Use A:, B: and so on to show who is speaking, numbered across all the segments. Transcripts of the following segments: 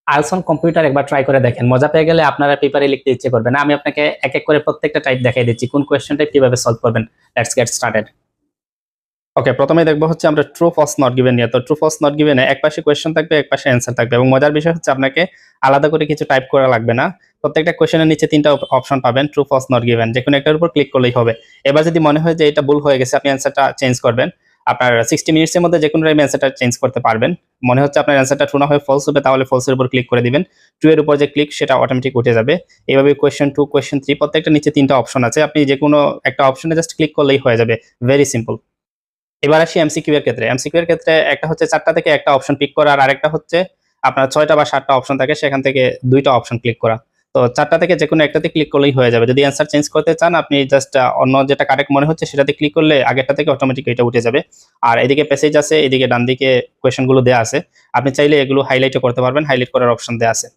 A: আলসন computer একবার try করে দেখেন, মজা পেয়ে গেলে আপনারা পেপারে লিখতে ইচ্ছে করবে না। আমি আপনাকে এক এক করে প্রত্যেকটা টাইপ দেখাই দিচ্ছি কোন কোয়েশ্চেন টাইপ কিভাবে সলভ করবেন। Let's get started. ওকে, প্রথমে দেখবো হচ্ছে আমরা ট্রু ফলস নট গিভেন নিয়ে। তো ট্রু ফলস নট গিভেনে এক পাশে কোয়েশ্চেন থাকবে, এক পাশে অ্যান্সার থাকবে, এবং মজার বিষয় হচ্ছে আপনাকে আলাদা করে কিছু টাইপ করা লাগবে না। প্রত্যেকটা কোয়েশ্চেনের নিচে তিনটা অপশন পাবেন, ট্রু ফলস নট গিভেন, যে কোনো একটার উপর ক্লিক করলেই হবে। এবার যদি মনে হয় যে এটা ভুল হয়ে গেছে, আপনি অ্যান্সারটা চেঞ্জ করবেন। আপনার 60 মিনিটসের মধ্যে যে কোনো টাইমে অ্যান্সারটা চেঞ্জ করতে পারবেন। মনে হচ্ছে আপনার অ্যান্সারটা ট্রু না হয়ে ফলস হবে, তাহলে ফলসের উপর ক্লিক করে দিবেন। ট্রু এর উপর যে ক্লিক সেটা অটোমেটিক উঠে যাবে। এইভাবে কোয়েশ্চেন 2, কোয়েশ্চেন 3 প্রত্যেকটা নিচে তিনটা অপশন আছে, আপনি যে কোনো একটা অপশনে জাস্ট ক্লিক করলেই হয়ে যাবে। Very simple. এবার আসি এমসিকিউ এর ক্ষেত্রে। এমসিকিউ এর ক্ষেত্রে একটা হচ্ছে 4টা থেকে একটা অপশন পিক করা, আর আরেকটা হচ্ছে আপনার 6টা বা 7টা অপশন থাকে, সেখান থেকে 2টা অপশন ক্লিক করা। তো 4টা থেকে যেকোনো একটাতে ক্লিক করলেই হয়ে যাবে। যদি অ্যান্সার চেঞ্জ করতে চান, আপনি জাস্ট অন্য যেটা কারেক্ট মনে হচ্ছে সেটাতে ক্লিক করলে আগেরটা থেকে অটোমেটিক এটা উঠে যাবে। আর এদিকে প্যাসেজ আছে, এদিকে ডান দিকে কোয়েশ্চেনগুলো দেয়া আছে। আপনি চাইলে এগুলো হাইলাইটও করতে পারবেন, হাইলাইট করার অপশন দেয়া আছে।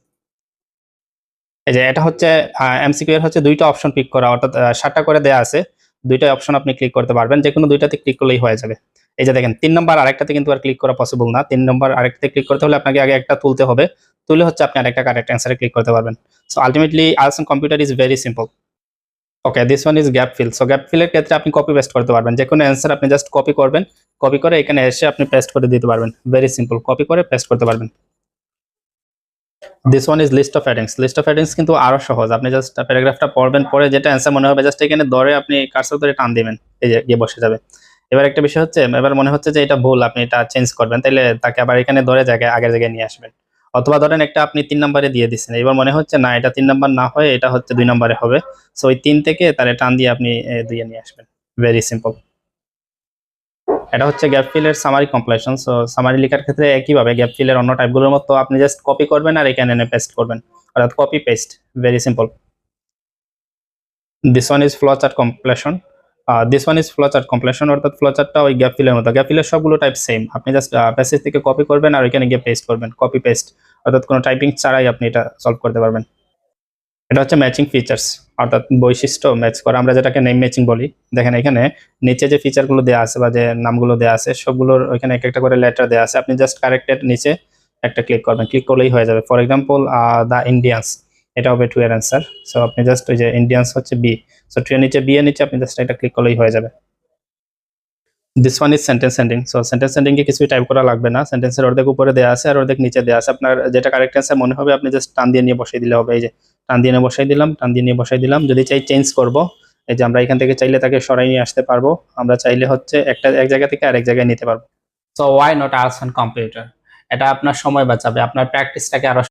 A: এই যে এটা হচ্ছে এমসিকিউ এর হচ্ছে 2টা অপশন পিক করা, অর্থাৎ 7টা করে দেয়া আছে। 2টা অপশন আপনি ক্লিক করতে পারবেন, যেকোনো 2টাতে ক্লিক করলেই হয়ে যাবে। এই যে দেখেন 3 নম্বর আরেকটাতে কিন্তু আর ক্লিক করা পসিবল না। 3 নম্বর আরেকটাতে ক্লিক করতে হলে আপনাকে আগে একটা তুলতে হবে। তুলে হচ্ছে আপনি আরেকটা কারেক্ট অ্যান্সারে ক্লিক করতে পারবেন। সো আলটিমেটলি আলসন computer is very simple. Okay, this one is gap fill. So gap ফিলের ক্ষেত্রে আপনি কপি পেস্ট করতে পারবেন। যেকোনো অ্যান্সার আপনি জাস্ট কপি করবেন, কপি করে এখানে এসে আপনি পেস্ট করে দিতে পারবেন। ভেরি সিম্পল, কপি করে পেস্ট করতে পারবেন। This one is list of headings. List of headings কিন্তু আরো সহজ। আপনি জাস্ট প্যারাগ্রাফটা পড়বেন, পরে যেটা অ্যান্সার মনে হবে জাস্ট এখানে ধরে আপনি কার্সর ধরে টান দিবেন, এই যে গিয়ে বসে যাবে। এবার একটা বিষয় হচ্ছে, এবার মনে হচ্ছে যে এটা ভুল, আপনি এটা চেঞ্জ করবেন, তাইলে তাকে আবার এখানে ধরে জায়গায় আগের জায়গায় নিয়ে আসবেন। অথবা ধরেন একটা আপনি 3 নম্বরে দিয়ে দিচ্ছেন, এবার মনে হচ্ছে না এটা 3 নম্বর না হয়ে এটা হচ্ছে 2 নম্বরে হবে। সো ওই 3 থেকে তারে টান দিয়ে আপনি 2 এ নিয়ে আসবেন। Very simple. এটা হচ্ছে গ্যাপ ফিলের সামারি কমপ্লিশন। সো সামারি লেখার ক্ষেত্রে একইভাবে গ্যাপ ফিলের অন্য টাইপগুলোর মতো আপনি জাস্ট কপি করবেন আর এখানে এনে পেস্ট করবেন, অর্থাৎ copy paste. Very simple. This one is flow chart completion. This one is flow chart completion, অর্থাৎ ফ্লো চার্টটা ওই গ্যাপ ফিলের মতো। গ্যাপ ফিলের সবগুলো টাইপ সেম, আপনি জাস্ট প্যাসেজ থেকে কপি করবেন আর ওইখানে গিয়ে পেস্ট করবেন, কপি পেস্ট, অর্থাৎ কোনো টাইপিং ছাড়াই আপনি এটা সলভ করতে পারবেন। এটা হচ্ছে ম্যাচিং ফিচার্স, অর্থাৎ বৈশিষ্ট্য ম্যাচ করা, আমরা যেটাকে নেম ম্যাচিং বলি। দেখেন এখানে নিচে যে ফিচারগুলো দেওয়া আছে বা যে নামগুলো দেওয়া আছে সবগুলোর ওইখানে এক একটা করে লেটার দেওয়া আছে, আপনি জাস্ট কারেক্টের নিচে একটা ক্লিক করবেন, ক্লিক করলেই হয়ে যাবে। ফর এক্সাম্পল দ্য ইন্ডিয়ান্স, এটা হবে টু এর অ্যান্সার। সো আপনি জাস্ট ওই যে ইন্ডিয়ান্স হচ্ছে বি, সো টু এর নিচে বি এর নিচে আপনি জাস্ট এটা ক্লিক করলেই হয়ে যাবে। This one is sentence ending. So sentence ending এ কিছুই টাইপ করা লাগবে না, সেন্টেন্সের অর্ধেক উপরে দেওয়া আছে আর অর্ধেক নিচে দেওয়া আছে। আপনার যেটা কারেক্ট অ্যান্সার মনে হবে আপনি জাস্ট টান দিয়ে নিয়ে বসাই দিলে হবে। এই যে টান দিয়ে নিয়ে বসাই দিলাম, টান দিয়ে নিয়ে বসাই দিলাম। যদি চাই চেঞ্জ করব, এই যে আমরা এখান থেকে চাইলে তাকে সরাই নিয়ে আসতে পারবো, আমরা চাইলে হচ্ছে এক জায়গা থেকে আরেক জায়গায় নিতে পারবো। So why not arts and computer, এটা আপনার সময় বাঁচাবে, আপনার প্র্যাকটিসটাকে আরো